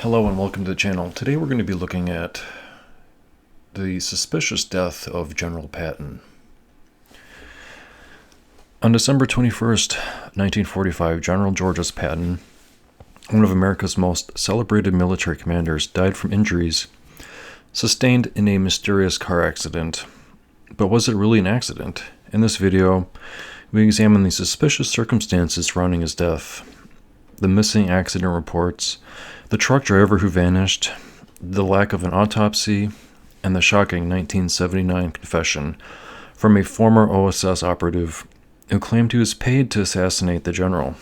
Hello and welcome to the channel. Today we're going to be looking at the suspicious death of General Patton. On December 21st, 1945, General George S. Patton, one of America's most celebrated military commanders, died from injuries sustained in a mysterious car accident. But was it really an accident? In this video, we examine the suspicious circumstances surrounding his death, the missing accident reports, the truck driver who vanished, the lack of an autopsy, and the shocking 1979 confession from a former OSS operative who claimed he was paid to assassinate the general.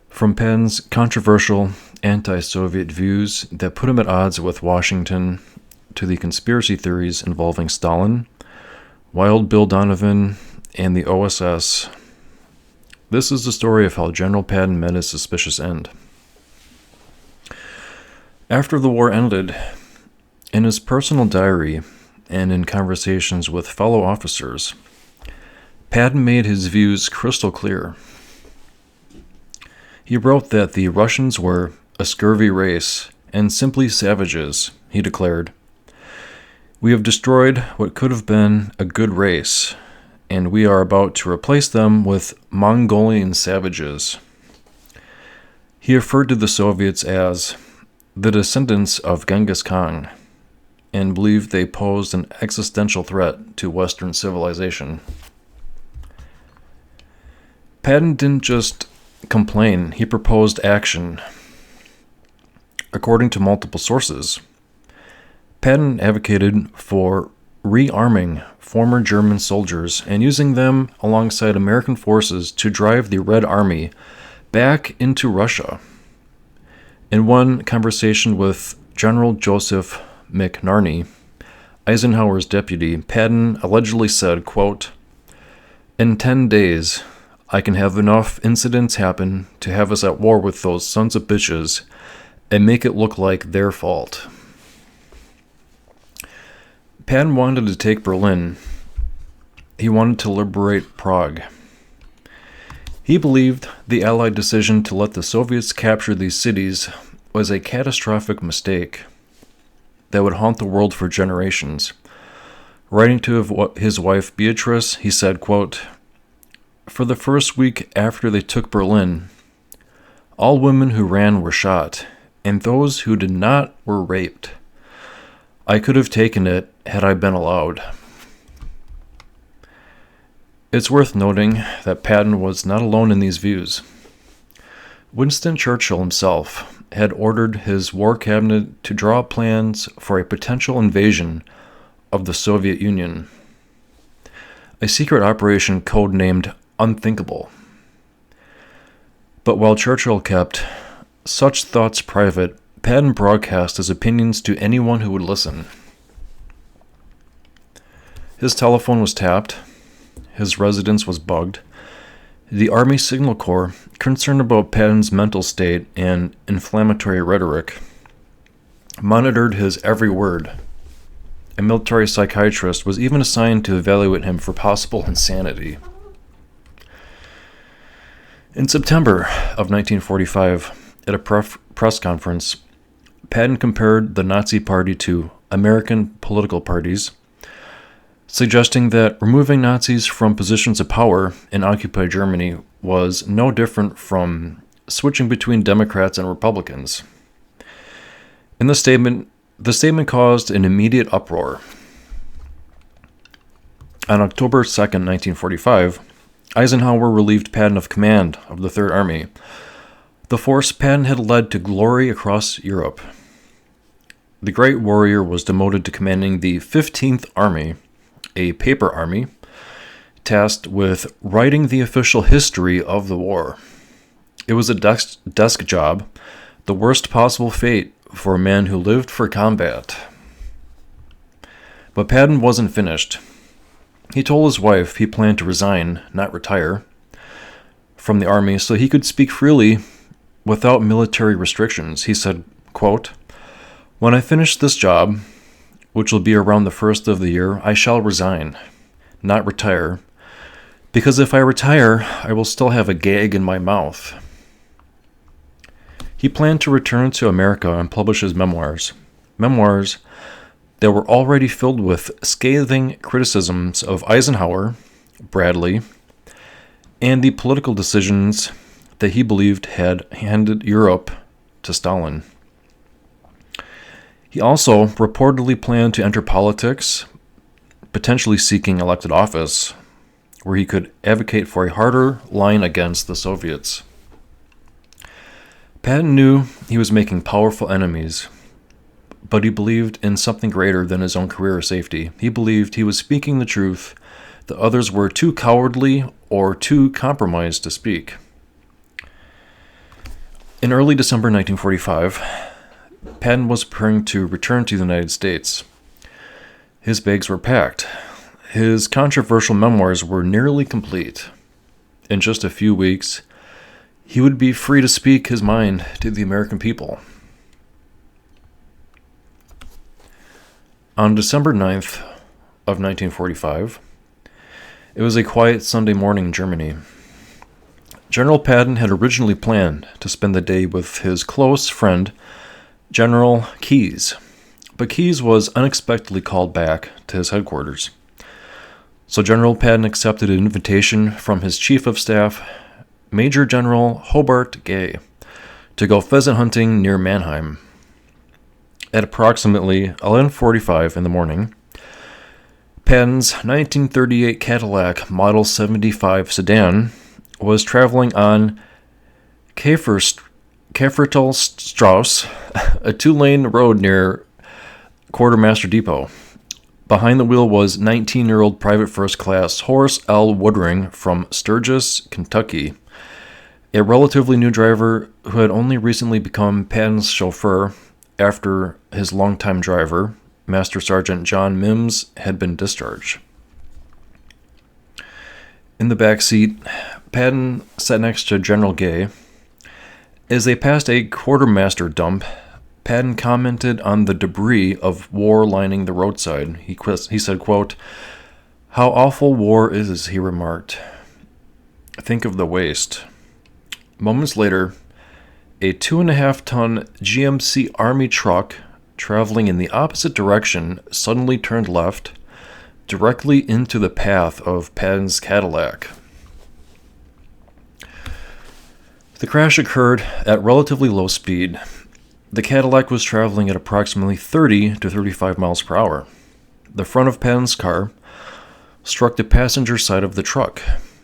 From Patton's controversial anti-Soviet views that put him at odds with Washington to the conspiracy theories involving Stalin, Wild Bill Donovan, and the OSS, this is the story of how General Patton met his suspicious end. After the war ended, in his personal diary and in conversations with fellow officers, Patton made his views crystal clear. He wrote that the Russians were a scurvy race and simply savages, he declared. We have destroyed what could have been a good race, and we are about to replace them with Mongolian savages. He referred to the Soviets as the descendants of Genghis Khan, and believed they posed an existential threat to Western civilization. Patton didn't just complain, he proposed action. According to multiple sources, Patton advocated for rearming former German soldiers and using them alongside American forces to drive the Red Army back into Russia. In one conversation with General Joseph McNarney, Eisenhower's deputy, Patton allegedly said, quote, "In 10 days, I can have enough incidents happen to have us at war with those sons of bitches and make it look like their fault." Patton wanted to take Berlin. He wanted to liberate Prague. He believed the Allied decision to let the Soviets capture these cities was a catastrophic mistake that would haunt the world for generations. Writing to his wife Beatrice, he said, quote, "For the first week after they took Berlin, all women who ran were shot, and those who did not were raped. I could have taken it had I been allowed." It's worth noting that Patton was not alone in these views. Winston Churchill himself had ordered his war cabinet to draw up plans for a potential invasion of the Soviet Union, a secret operation codenamed Unthinkable. But while Churchill kept such thoughts private, Patton broadcast his opinions to anyone who would listen. His telephone was tapped. His residence was bugged. The Army Signal Corps, concerned about Patton's mental state and inflammatory rhetoric, monitored his every word. A military psychiatrist was even assigned to evaluate him for possible insanity. In September of 1945, at a press conference, Patton compared the Nazi Party to American political parties, suggesting that removing Nazis from positions of power in occupied Germany was no different from switching between Democrats and Republicans. In the statement caused an immediate uproar. On October 2nd, 1945, Eisenhower relieved Patton of command of the Third Army, the force Patton had led to glory across Europe. The great warrior was demoted to commanding the 15th Army, a paper army, tasked with writing the official history of the war. It was a desk job, the worst possible fate for a man who lived for combat. But Patton wasn't finished. He told his wife he planned to resign, not retire, from the army so he could speak freely without military restrictions. He said, quote, "When I finish this job, which will be around the first of the year, I shall resign, not retire, because if I retire, I will still have a gag in my mouth." He planned to return to America and publish his memoirs. Memoirs that were already filled with scathing criticisms of Eisenhower, Bradley, and the political decisions that he believed had handed Europe to Stalin. He also reportedly planned to enter politics, potentially seeking elected office, where he could advocate for a harder line against the Soviets. Patton knew he was making powerful enemies, but he believed in something greater than his own career or safety. He believed he was speaking the truth, that others were too cowardly or too compromised to speak. In early December 1945, Patton was preparing to return to the United States. His bags were packed. His controversial memoirs were nearly complete. In just a few weeks, he would be free to speak his mind to the American people. On December 9th of 1945, it was a quiet Sunday morning in Germany. General Patton had originally planned to spend the day with his close friend, General Keyes, but Keyes was unexpectedly called back to his headquarters. So General Patton accepted an invitation from his chief of staff, Major General Hobart Gay, to go pheasant hunting near Mannheim. At approximately 11:45 in the morning, Patton's 1938 Cadillac Model 75 sedan was traveling on Käfertalstrasse, a two-lane road near Quartermaster Depot. Behind the wheel was 19-year-old Private First Class Horace L. Woodring from Sturgis, Kentucky, a relatively new driver who had only recently become Patton's chauffeur after his longtime driver, Master Sergeant John Mims, had been discharged. In the back seat, Patton sat next to General Gay. As they passed a quartermaster dump, Patton commented on the debris of war lining the roadside. He said, quote, "How awful war is," he remarked. "Think of the waste." Moments later, a 2.5-ton GMC Army truck traveling in the opposite direction suddenly turned left, directly into the path of Patton's Cadillac. The crash occurred at relatively low speed. The Cadillac was traveling at approximately 30 to 35 miles per hour. The front of Patton's car struck the passenger side of the truck.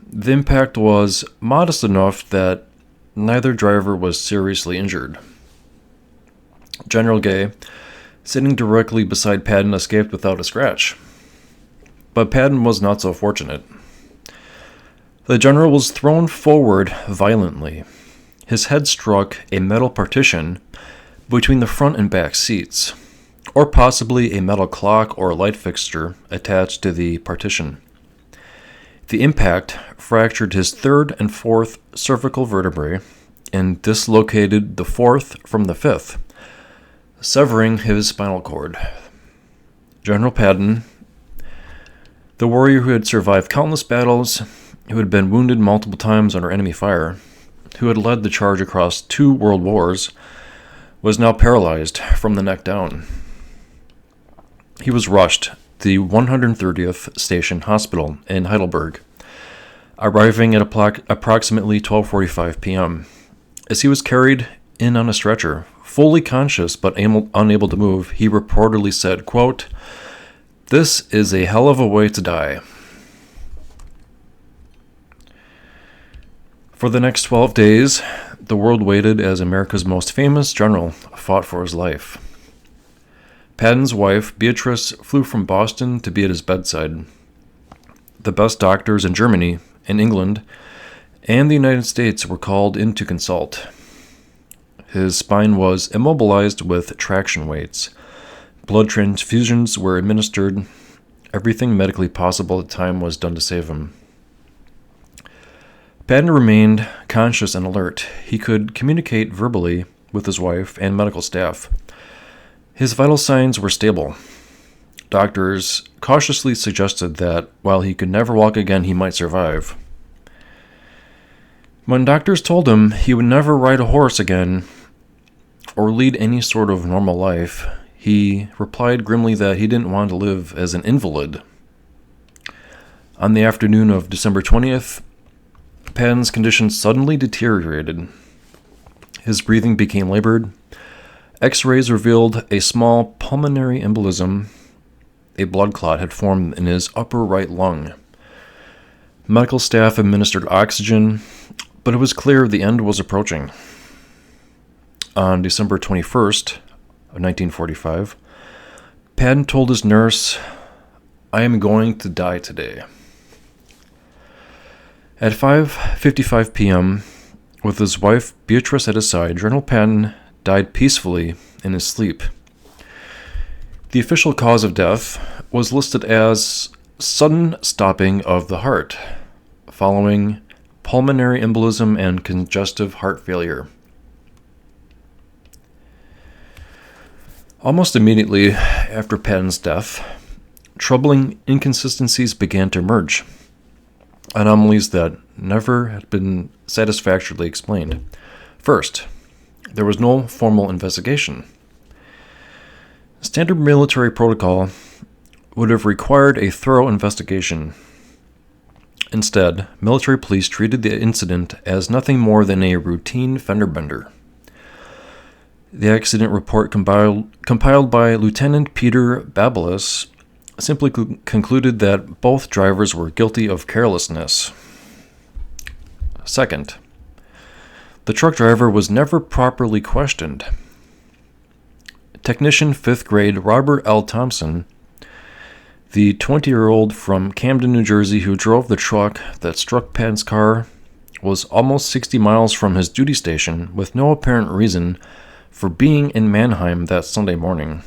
The impact was modest enough that neither driver was seriously injured. General Gay, sitting directly beside Patton, escaped without a scratch. But Patton was not so fortunate. The general was thrown forward violently. His head struck a metal partition between the front and back seats, or possibly a metal clock or light fixture attached to the partition. The impact fractured his third and fourth cervical vertebrae and dislocated the fourth from the fifth, severing his spinal cord. General Patton, the warrior who had survived countless battles, who had been wounded multiple times under enemy fire, who had led the charge across 2 world wars, was now paralyzed from the neck down. He was rushed to the 130th Station Hospital in Heidelberg, arriving at approximately 12:45 p.m. As he was carried in on a stretcher, fully conscious but unable to move, he reportedly said, quote, "This is a hell of a way to die." For the next 12 days, the world waited as America's most famous general fought for his life. Patton's wife, Beatrice, flew from Boston to be at his bedside. The best doctors in Germany, in England, and the United States were called in to consult. His spine was immobilized with traction weights. Blood transfusions were administered. Everything medically possible at the time was done to save him. Patton remained conscious and alert. He could communicate verbally with his wife and medical staff. His vital signs were stable. Doctors cautiously suggested that while he could never walk again, he might survive. When doctors told him he would never ride a horse again, or lead any sort of normal life, he replied grimly that he didn't want to live as an invalid. On the afternoon of December 20th, Patton's condition suddenly deteriorated. His breathing became labored. X-rays revealed a small pulmonary embolism. A blood clot had formed in his upper right lung. Medical staff administered oxygen, but it was clear the end was approaching. On December 21st of 1945, Patton told his nurse, "I am going to die today." At 5:55 p.m., with his wife Beatrice at his side, General Patton died peacefully in his sleep. The official cause of death was listed as sudden stopping of the heart, following pulmonary embolism and congestive heart failure. Almost immediately after Patton's death, troubling inconsistencies began to emerge, anomalies that never had been satisfactorily explained. First, there was no formal investigation. Standard military protocol would have required a thorough investigation. Instead, military police treated the incident as nothing more than a routine fender bender. The accident report compiled by Lieutenant Peter Babelis simply concluded that both drivers were guilty of carelessness. Second, the truck driver was never properly questioned. Technician 5th grade Robert L. Thompson, the 20-year-old from Camden, New Jersey, who drove the truck that struck Patton's car, was almost 60 miles from his duty station with no apparent reason for being in Mannheim that Sunday morning.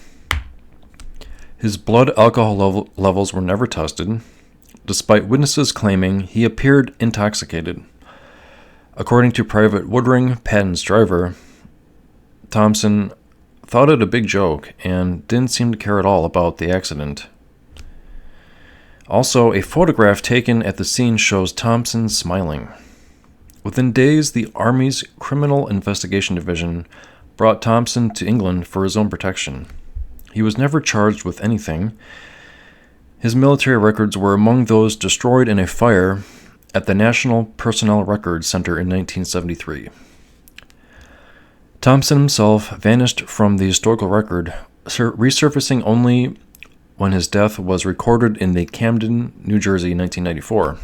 His blood alcohol levels were never tested, despite witnesses claiming he appeared intoxicated. According to Private Woodring, Patton's driver, Thompson thought it a big joke and didn't seem to care at all about the accident. Also, a photograph taken at the scene shows Thompson smiling. Within days, the Army's Criminal Investigation Division brought Thompson to England for his own protection. He was never charged with anything. His military records were among those destroyed in a fire at the National Personnel Records Center in 1973. Thompson himself vanished from the historical record, resurfacing only when his death was recorded in the Camden, New Jersey, 1994.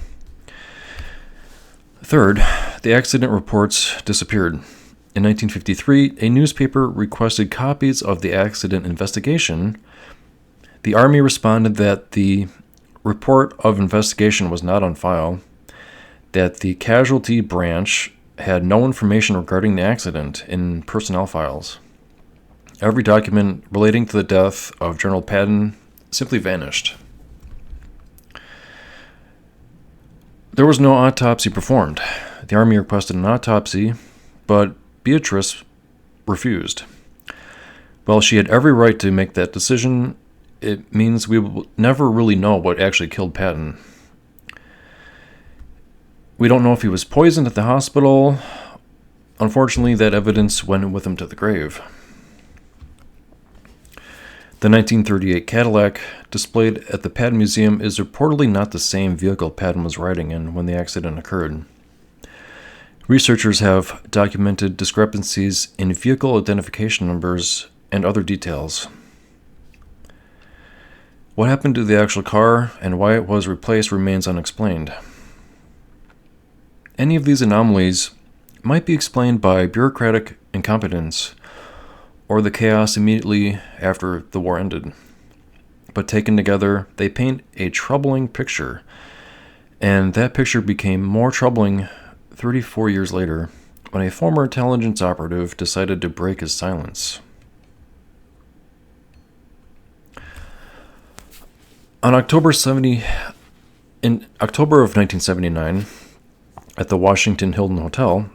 Third, the accident reports disappeared. In 1953, a newspaper requested copies of the accident investigation. The Army responded that the report of investigation was not on file, that the casualty branch had no information regarding the accident in personnel files. Every document relating to the death of General Patton simply vanished. There was no autopsy performed. The Army requested an autopsy, but Beatrice refused. While she had every right to make that decision, it means we will never really know what actually killed Patton. We don't know if he was poisoned at the hospital. Unfortunately, that evidence went with him to the grave. The 1938 Cadillac displayed at the Patton Museum is reportedly not the same vehicle Patton was riding in when the accident occurred. Researchers have documented discrepancies in vehicle identification numbers and other details. What happened to the actual car and why it was replaced remains unexplained. Any of these anomalies might be explained by bureaucratic incompetence or the chaos immediately after the war ended. But taken together, they paint a troubling picture, and that picture became more troubling 34 years later when a former intelligence operative decided to break his silence. In October of 1979, at the Washington Hilton Hotel,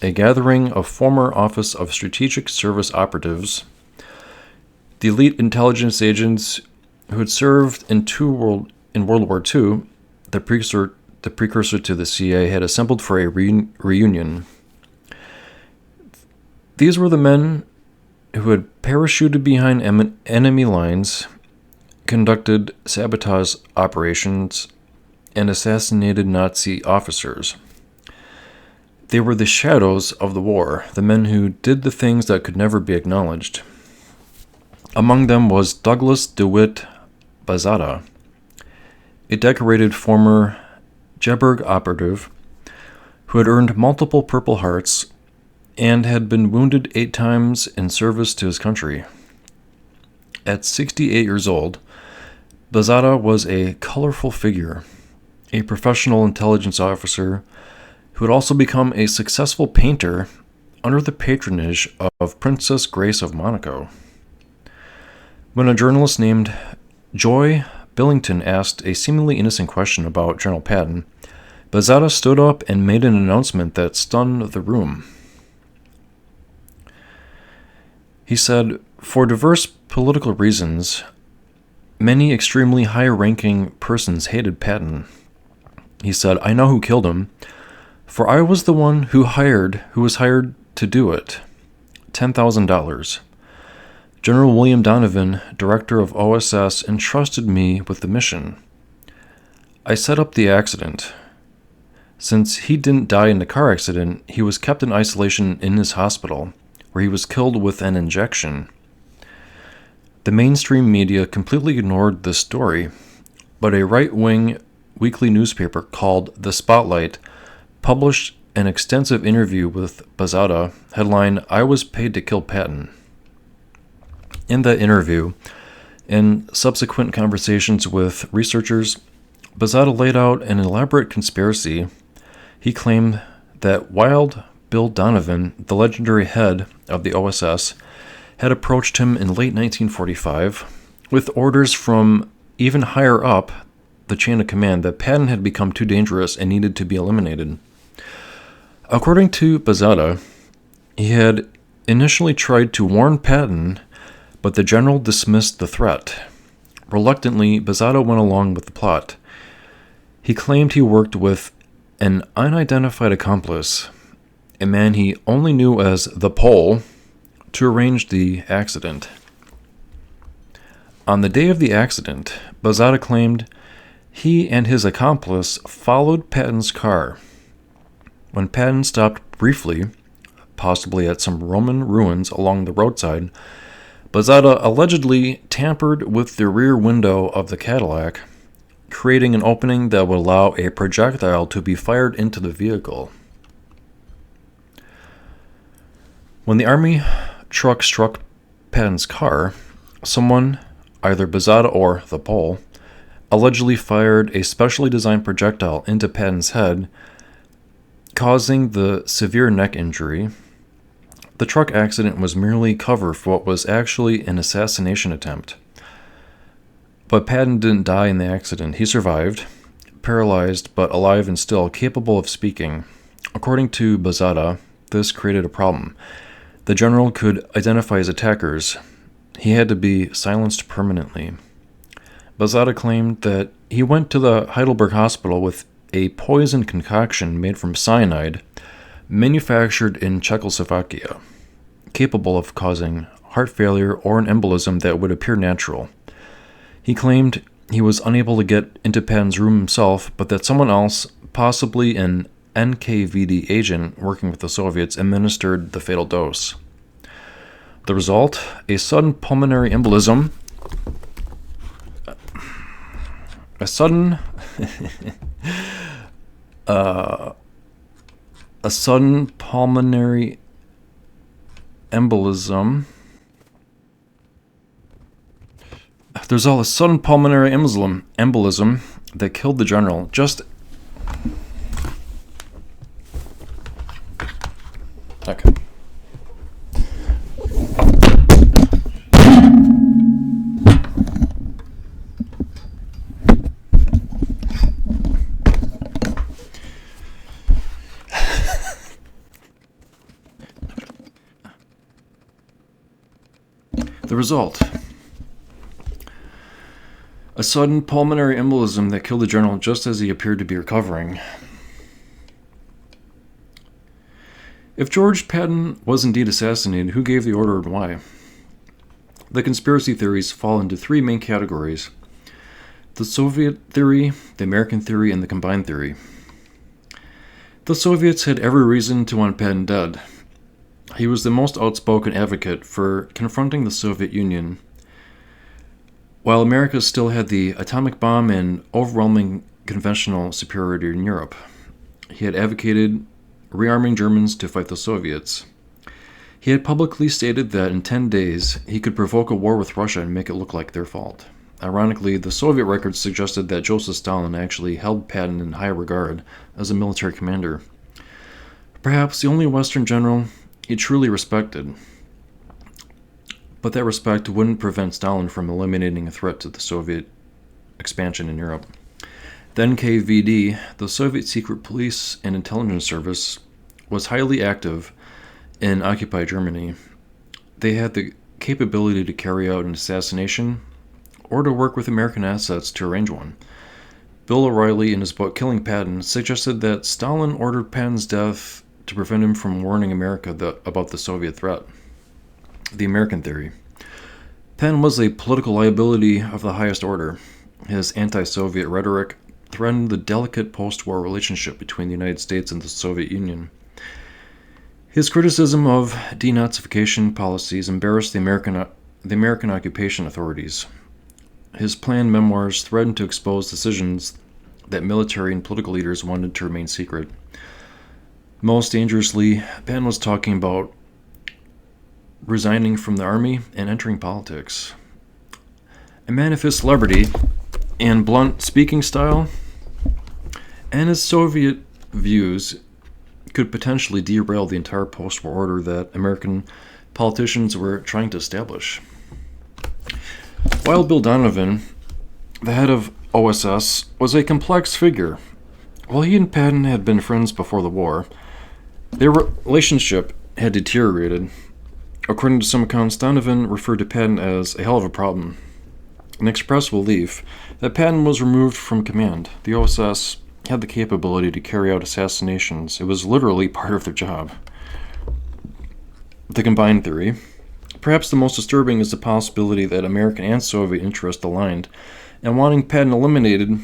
a gathering of former Office of Strategic Service operatives, the elite intelligence agents who had served in World War II, the precursor to the CIA, had assembled for a reunion. These were the men who had parachuted behind enemy lines, conducted sabotage operations, and assassinated Nazi officers. They were the shadows of the war, the men who did the things that could never be acknowledged. Among them was Douglas DeWitt Bazada, a decorated former Jeberg operative who had earned multiple Purple Hearts and had been wounded 8 times in service to his country. At 68 years old, Bazada was a colorful figure, a professional intelligence officer who had also become a successful painter under the patronage of Princess Grace of Monaco. When a journalist named Joy Billington asked a seemingly innocent question about General Patton, Bazada stood up and made an announcement that stunned the room. He said, "For diverse political reasons, many extremely high-ranking persons hated Patton." He said, "I know who killed him, for I was the one who was hired to do it. $10,000. General William Donovan, director of OSS, entrusted me with the mission. I set up the accident. Since he didn't die in the car accident, he was kept in isolation in his hospital, where he was killed with an injection. The mainstream media completely ignored this story, but a right-wing weekly newspaper called The Spotlight published an extensive interview with Bazada, headline, 'I was paid to kill Patton.' In that interview, and subsequent conversations with researchers, Bazada laid out an elaborate conspiracy. He claimed that Wild Bill Donovan, the legendary head of the OSS, had approached him in late 1945 with orders from even higher up the chain of command that Patton had become too dangerous and needed to be eliminated. According to Bazada, he had initially tried to warn Patton, but the general dismissed the threat. Reluctantly, Bazada went along with the plot. He claimed he worked with an unidentified accomplice, a man he only knew as the Pole, to arrange the accident. On the day of the accident, Bazada claimed he and his accomplice followed Patton's car. When Patton stopped briefly, possibly at some Roman ruins along the roadside, Bazada allegedly tampered with the rear window of the Cadillac, creating an opening that would allow a projectile to be fired into the vehicle. When the army truck struck Patton's car, someone, either Bazada or the Pole, allegedly fired a specially designed projectile into Patton's head, causing the severe neck injury. The truck accident was merely cover for what was actually an assassination attempt. But Patton didn't die in the accident. He survived, paralyzed but alive and still capable of speaking. According to Bazada, this created a problem. The general could identify his attackers. He had to be silenced permanently. Bazada claimed that he went to the Heidelberg Hospital with a poison concoction made from cyanide, manufactured in Czechoslovakia, capable of causing heart failure or an embolism that would appear natural. He claimed he was unable to get into Patton's room himself, but that someone else, possibly an NKVD agent working with the Soviets, administered the fatal dose. The result? A sudden pulmonary embolism. A sudden pulmonary embolism. There's all a sudden pulmonary embolism that killed the general. Just okay. The result: a sudden pulmonary embolism that killed the general just as he appeared to be recovering. If George Patton was indeed assassinated, who gave the order and why? The conspiracy theories fall into three main categories: the Soviet theory, the American theory, and the combined theory. The Soviets had every reason to want Patton dead. He was the most outspoken advocate for confronting the Soviet Union, while America still had the atomic bomb and overwhelming conventional superiority in Europe. He had advocated rearming Germans to fight the Soviets. He had publicly stated that in 10 days he could provoke a war with Russia and make it look like their fault. Ironically, the Soviet records suggested that Joseph Stalin actually held Patton in high regard as a military commander, perhaps the only Western general he truly respected. But that respect wouldn't prevent Stalin from eliminating a threat to the Soviet expansion in Europe. The NKVD, the Soviet Secret Police and Intelligence Service, was highly active in occupied Germany. They had the capability to carry out an assassination or to work with American assets to arrange one. Bill O'Reilly, in his book Killing Patton, suggested that Stalin ordered Patton's death to prevent him from warning America about the Soviet threat. The American theory. Patton was a political liability of the highest order. His anti-Soviet rhetoric threatened the delicate post-war relationship between the United States and the Soviet Union. His criticism of denazification policies embarrassed the American occupation authorities. His planned memoirs threatened to expose decisions that military and political leaders wanted to remain secret. Most dangerously, Patton was talking about resigning from the army and entering politics. A man of his celebrity and blunt speaking style and his Soviet views could potentially derail the entire post-war order that American politicians were trying to establish. Wild Bill Donovan, the head of OSS, was a complex figure. While he and Patton had been friends before the war, their relationship had deteriorated. According to some accounts, Donovan referred to Patton as a hell of a problem and expressed belief that Patton was removed from command. The OSS had the capability to carry out assassinations. It was literally part of their job. The combined theory. Perhaps the most disturbing is the possibility that American and Soviet interests aligned in wanting Patton eliminated,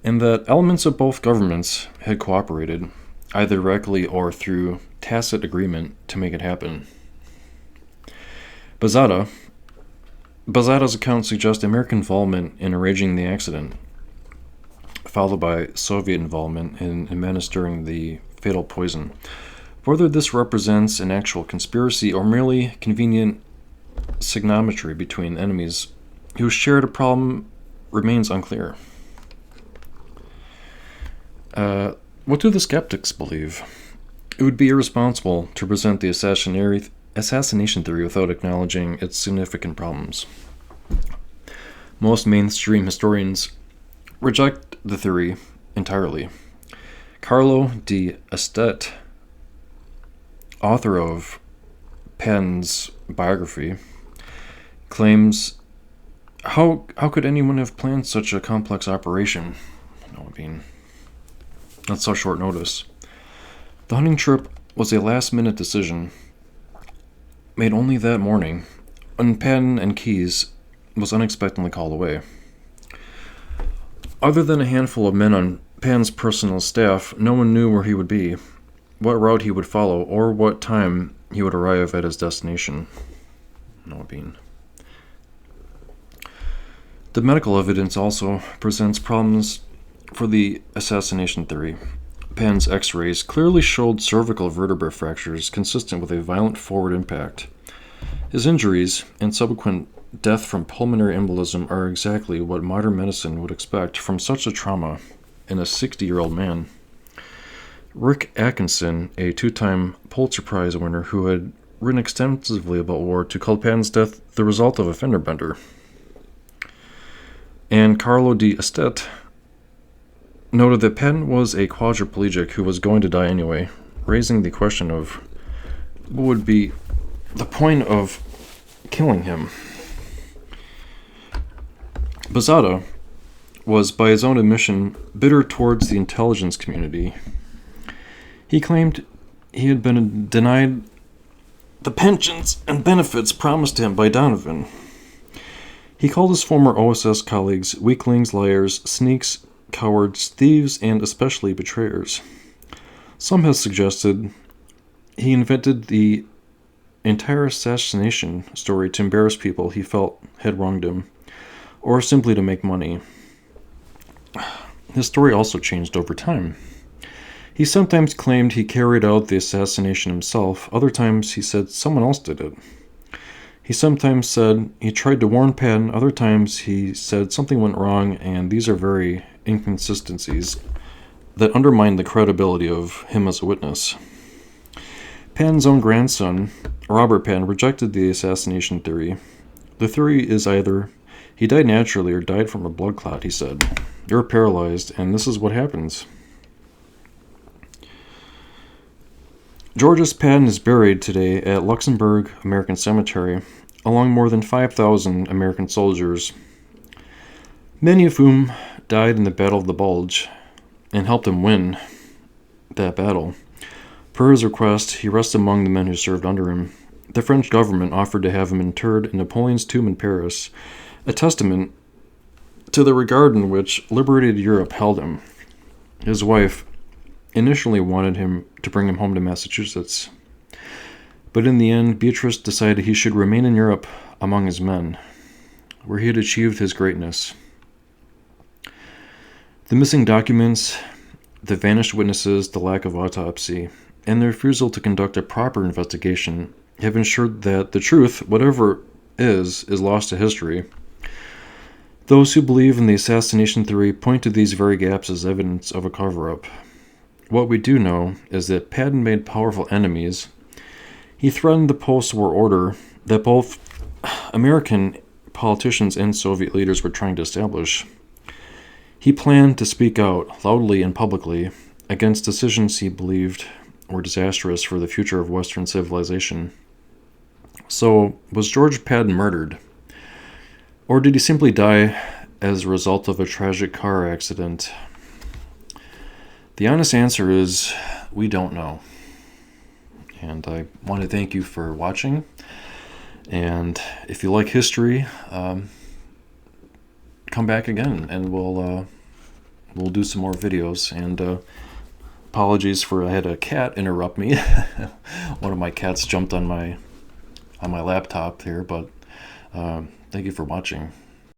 and that elements of both governments had cooperated, either directly or through tacit agreement, to make it happen. Bazada's account suggests American involvement in arranging the accident, followed by Soviet involvement in administering the fatal poison. Whether this represents an actual conspiracy or merely convenient signometry between enemies who shared a problem remains unclear. What do the skeptics believe? It would be irresponsible to present the assassination theory without acknowledging its significant problems. Most mainstream historians reject the theory entirely. Carlo di Estet, author of Patton's biography, claims, how could anyone have planned such a complex operation? That's so short notice. The hunting trip was a last-minute decision made only that morning when Patton and Keyes was unexpectedly called away. Other than a handful of men on Patton's personal staff, no one knew where he would be, what route he would follow, or what time he would arrive at his destination. The medical evidence also presents problems for the assassination theory. Patton's x-rays clearly showed cervical vertebra fractures consistent with a violent forward impact. His injuries and subsequent death from pulmonary embolism are exactly what modern medicine would expect from such a trauma in a 60-year-old man. Rick Atkinson, a two-time Pulitzer Prize winner who had written extensively about war, called Patton's death the result of a fender bender. And Carlo di Estet noted that Patton was a quadriplegic who was going to die anyway, raising the question of what would be the point of killing him. Bazada was, by his own admission, bitter towards the intelligence community. He claimed he had been denied the pensions and benefits promised to him by Donovan. He called his former OSS colleagues weaklings, liars, sneaks, cowards, thieves, and especially betrayers. Some have suggested he invented the entire assassination story to embarrass people he felt had wronged him, or simply to make money. His story also changed over time. He sometimes claimed he carried out the assassination himself, other times he said someone else did it. He sometimes said he tried to warn Patton, other times he said something went wrong, and these are very inconsistencies that undermine the credibility of him as a witness. Patton's own grandson, Robert Patton, rejected the assassination theory. The theory is either he died naturally or died from a blood clot, he said. You're paralyzed, and this is what happens. Georges Patton is buried today at Luxembourg American Cemetery, along more than 5,000 American soldiers, many of whom died in the Battle of the Bulge and helped him win that battle. Per his request, he rests among the men who served under him. The French government offered to have him interred in Napoleon's tomb in Paris, a testament to the regard in which liberated Europe held him. His wife initially wanted him to bring him home to Massachusetts, but in the end, Beatrice decided he should remain in Europe among his men, where he had achieved his greatness. The missing documents, the vanished witnesses, the lack of autopsy, and the refusal to conduct a proper investigation have ensured that the truth, whatever is lost to history. Those who believe in the assassination theory point to these very gaps as evidence of a cover-up. What we do know is that Patton made powerful enemies. He threatened the post-war order that both American politicians and Soviet leaders were trying to establish. He planned to speak out loudly and publicly against decisions he believed were disastrous for the future of Western civilization. So, was George Patton murdered? Or did he simply die as a result of a tragic car accident? The honest answer is, we don't know. And I want to thank you for watching. And if you like history, come back again, and we'll do some more videos. And apologies for I had a cat interrupt me. One of my cats jumped on my laptop here, but thank you for watching.